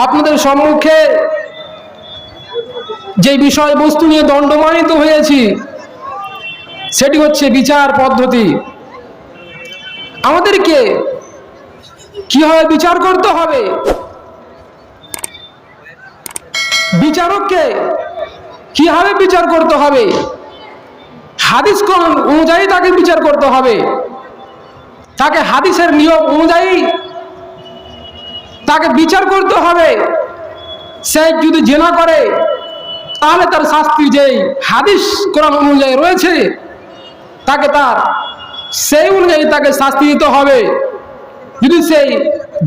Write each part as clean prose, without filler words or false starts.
আপনাদের সম্মুখে যে বিষয়বস্তু নিয়ে দণ্ডমানিত হয়েছি সেটি হচ্ছে বিচার পদ্ধতি। আমাদেরকে কিভাবে বিচার করতে হবে, বিচারককে কিভাবে বিচার করতে হবে, হাদিস কোন অনুযায়ী তাকে বিচার করতে হবে, তাকে হাদিসের নিয়ম অনুযায়ী তাকে বিচার করতে হবে। সে যদি জেনা করে তাহলে তার শাস্তি যেই হাদিস কোরআন অনুযায়ী রয়েছে তাকে তার সেই অনুযায়ী তাকে শাস্তি দিতে হবে। যদি সেই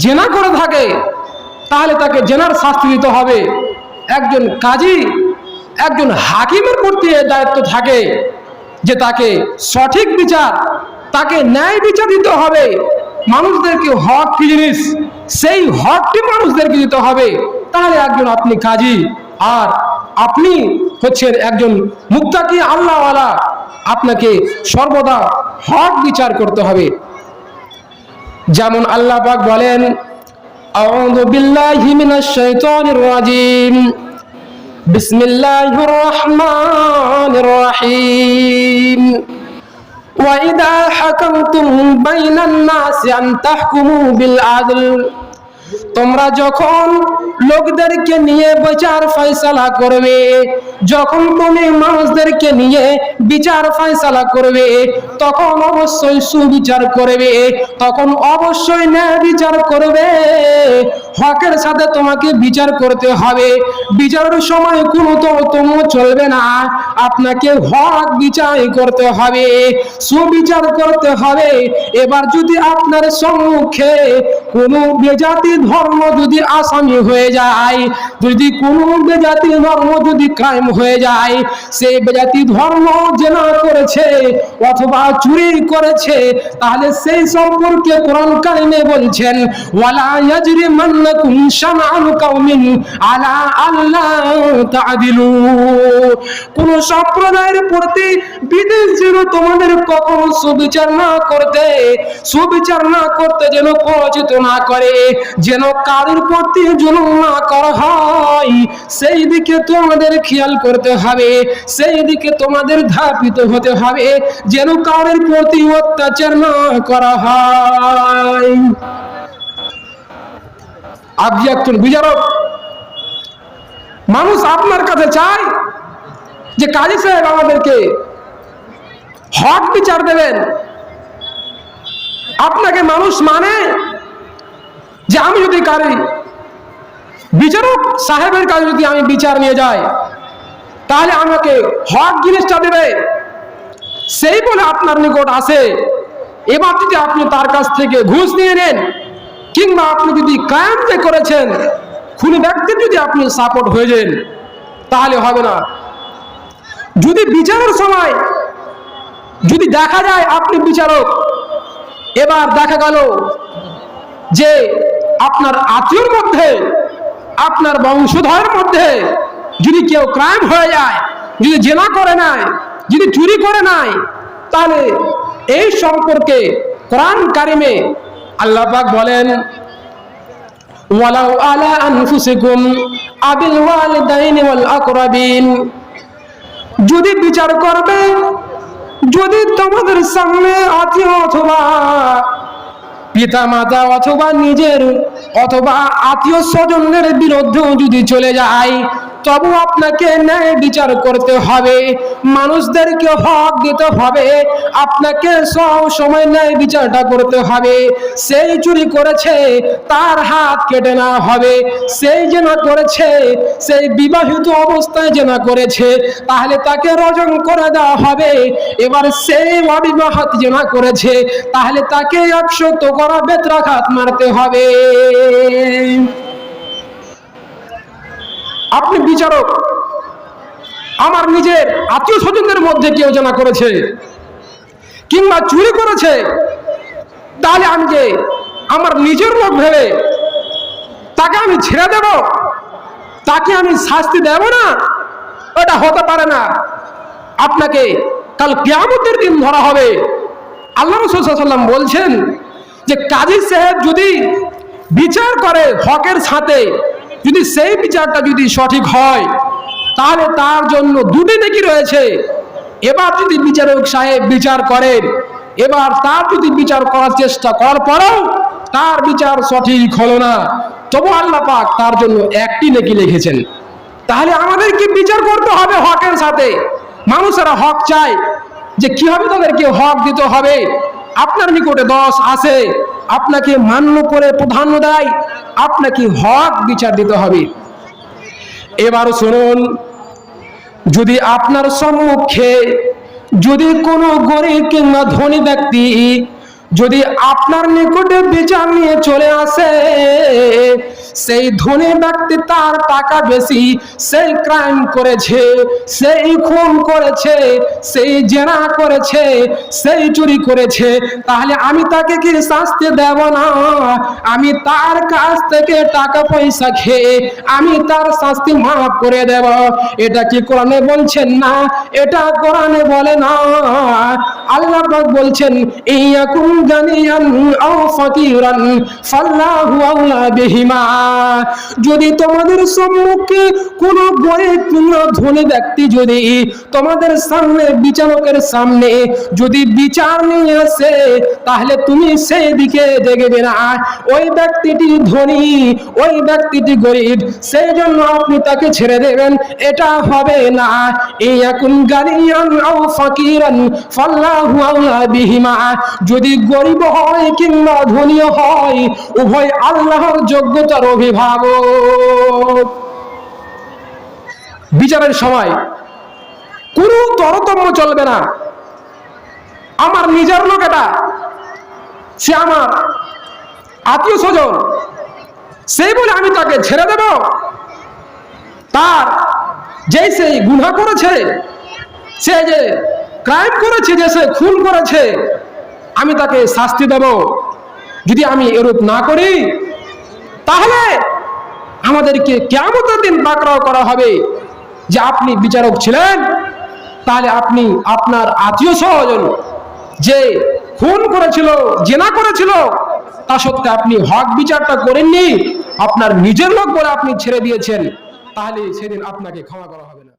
জেনা করে থাকে তাহলে তাকে জেনার শাস্তি দিতে হবে। একজন কাজী, একজন হাকিমের প্রতি দায়িত্ব থাকে যে তাকে সঠিক বিচার, তাকে ন্যায় বিচার দিতে হবে। মানুষদেরকে হক কি জিনিস সেই হকটি মানুষদেরকে দিতে হবে। তাহলে একজন আপনি কাজী আর আপনি হচ্ছেন একজন মুত্তাকি আল্লাহওয়ালা, আপনাকে সর্বদা হক বিচার করতে হবে। যেমন আল্লাহ পাক বলেন, আউযু বিল্লাহি মিনাশ শাইতানির রাজিম, বিসমিল্লাহির রহমানির রহিম, ওয়া ইযা হাকামতুম বাইনান নাসি আন তাহকুমু বিল আদল। তোমরা যখন লোকদেরকে নিয়ে বিচার ফয়সালা করবে, যখন তুমি মানুষদেরকে নিয়ে বিচার ফয়সালা করবে তখন অবশ্যই সুবিচার করবে, তখন অবশ্যই ন্যায় বিচার করবে। হকের সাথে তোমাকে বিচার করতে হবে। বিচারের সময় কোনো তরতম্য চলবে না, আপনাকে হক বিচার করতে হবে, সুবিচার করতে হবে। এবার যদি আপনার সম্মুখে কোনো বেজাতি ধর্ম যদি আসামি হয়ে যায়, যদি কোনো বেজাতি ধর্ম যদি ক্রাইম হয়ে যায়, সেই বেজাতি ধর্ম জেনা করেছে অথবা চুরি করেছে, তাহলে সেই সম্পর্কে কোরআন কারিমে বলছেন, ওয়ালা ইয়াজরিমান্নাকুম শানানু কওমিন আলা আল্লা তা'দিলু। কোন সম্প্রদায়ের প্রতি বিদেশ যেন তোমাদের কখনো সুবিচার না করতে যেন প্ররোচিত না করে, যেন কারোর প্রতি জুলুম না করা হয়, সেই দিকে তোমাদের খেয়াল করতে হবে, সেই দিকে তোমাদের ধাপিত হতে হবে, যেন কারোর প্রতি অত্যাচার না করা হয়। আপনি একজন বিচারক, মানুষ আপনার কাছে চায় যে কাজী সাহেব আমাদেরকে হক বিচার দেবেন। আপনাকে মানুষ মানে যে আমি যদি কারি বিচারক সাহেবের কাছে যদি আমি বিচার নিয়ে যাই তাহলে আমাকে হক জিনিসটা দেবে, সেই বলে আপনার নিকট আসে। এবার যদি আপনি তার কাছ থেকে ঘুষ নিয়ে নেন, কিংবা আপনি যদি ক্রাইম করেছেন, খুনি ব্যক্তির যদি আপনি সাপোর্ট হয়ে যান, তাহলে হবে না। যদি বিচারের সময় যদি দেখা যায় আপনি বিচারক, এবার দেখা গেল যে আপনার আত্মীয়র মধ্যে, আপনার বংশধরের মধ্যে যদি কেউ ক্রাইম হয়ে যায়, যদি জেনা করে নাই, যদি চুরি করে নাই, তাহলে এই সম্পর্কে কোরআন কারিমে আল্লাহ পাক বলেন, ওয়ালাউ আলা আনফুসিকুম আবিল ওয়ালিদাইনি ওয়াল আকরাবিন। যদি বিচার করবে, যদি তোমাদের সামনে আত্মীয় অথবা পিতা মাতা অথবা নিজের অথবা আত্মীয় স্বজনদের বিরুদ্ধেও যদি চলে যায়, তবু আপনাকে ন্যায় বিচার করতে হবে, মানুষদেরকে হক দিতে হবে, আপনাকে সব সময় ন্যায় বিচারটা করতে হবে। সেই চুরি করেছে তার হাত কেটে নেওয়া হবে, সেই জেনা করেছে, সেই বিবাহিত অবস্থায় জেনা করেছে তাহলে তাকে রজম করে দেওয়া হবে। এবার সেই অবিবাহিত জেনা করেছে তাহলে তাকে 100 করা বেত্রাঘাত মারতে হবে। আপনি বিচারক, আমার নিজের আত্মীয় স্বজনদের মধ্যে কেউ জেনা করেছে কিংবা চুরি করেছে, তাহলে আমি যে আমার নিজের লোক ভেবে তাকে আমি ছেড়ে দেব, তাকে আমি শাস্তি দেব না, এটা হতে পারে না। আপনাকে কাল কিয়ামতের দিন ধরা হবে। আল্লাহ রাসূল সাল্লাল্লাহু আলাইহি ওয়াসাল্লাম বলছেন যে কাজী সাহেব যদি বিচার করে হকের সাথে, যদি সেই বিচারটা যদি সঠিক হয় তাহলে তার জন্য দুটি নেকি রয়েছে। এবার যদি বিচারক সাহেব বিচার করেন, এবার তার যদি বিচার করার চেষ্টা করার পরেও তার বিচার সঠিক হলো না, তবু আল্লাহ পাক তার জন্য একটি নেকি লিখেছেন। তাহলে আমাদেরকে বিচার করতে হবে হকের সাথে। মানুষেরা হক চায় যে কিভাবে তাদেরকে হক দিতে হবে। আপনার নিকটে দোষ আছে, আপনাকে মান্য করে প্রাধান্য দেয়, আপনাকে হক বিচার দিতে হবে। এবার শুনুন, যদি আপনার সম্মুখে যদি কোনো গরিব কিংবা ধনী ব্যক্তি যদি আপনার নিকটে বিচার নিয়ে চলে আসে, সেই ধনী ব্যক্তি তার টাকা বেশি, সেই ক্রাইম করেছে, সেই খুন করেছে, সেই জেনা করেছে, সেই চুরি করেছে, তাহলে আমি তাকে কি শাস্তি দেব না? আমি তার কাছ থেকে টাকা পয়সা খেয়ে আমি তার শাস্তি মাফ করে দেব। এটা কি কোরআনে বলছেন? না, এটা কোরআনে বলে না। আল্লাহ পাক বলছেন, ইয়াকুম গানিয়ান আও ফাকিরান ফাল্লাহু আউলা বিহিমা। যদি তোমাদের সম্মুখে কোনো গরিব কিংবা ধনী ব্যক্তি যদি তোমাদের সামনে বিচারকের সামনে যদি বিচার নিয়ে আসে, তাহলে তুমি সেই দিকে দেখবে না ওই ব্যক্তিটি ধনী, ওই ব্যক্তিটি গরিব, সেই জন্য আপনি তাকে ছেড়ে দেবেন, এটা হবে না। ইয়াকুম গানিয়ান আও ফাকিরান ফাল্লাহু আউলা বিহিমা। যদি গরিব হয় কিংবা ধনী হয়, উভয় আল্লাহর যোগ্যতার অভিভাবক। বিচারের সময় কোনো তরতম্য চলবে না। আমার নিজের লোক, এটা সে আমার আত্মীয় স্বজন, সেই বলে আমি তাকে ছেড়ে দেব? তার যে সেই গুনাহ করেছে, সে যে ক্রাইম করেছে, যে সে খুন করেছে, আমি তাকে শাস্তি দেব? যদি আমি এরূপ না করি, তাহলে আমাদেরকে কিয়ামতের দিন পাকড়াও করা হবে যে আপনি বিচারক ছিলেন, তাহলে আপনি আপনার আত্মীয় স্বজন যে খুন করেছিল, জেনা করেছিল, তা সত্ত্বেও আপনি হক বিচারটা করেননি, আপনার নিজের লোক বলে আপনি ছেড়ে দিয়েছেন, তাহলে সেদিন আপনাকে ক্ষমা করা হবে না।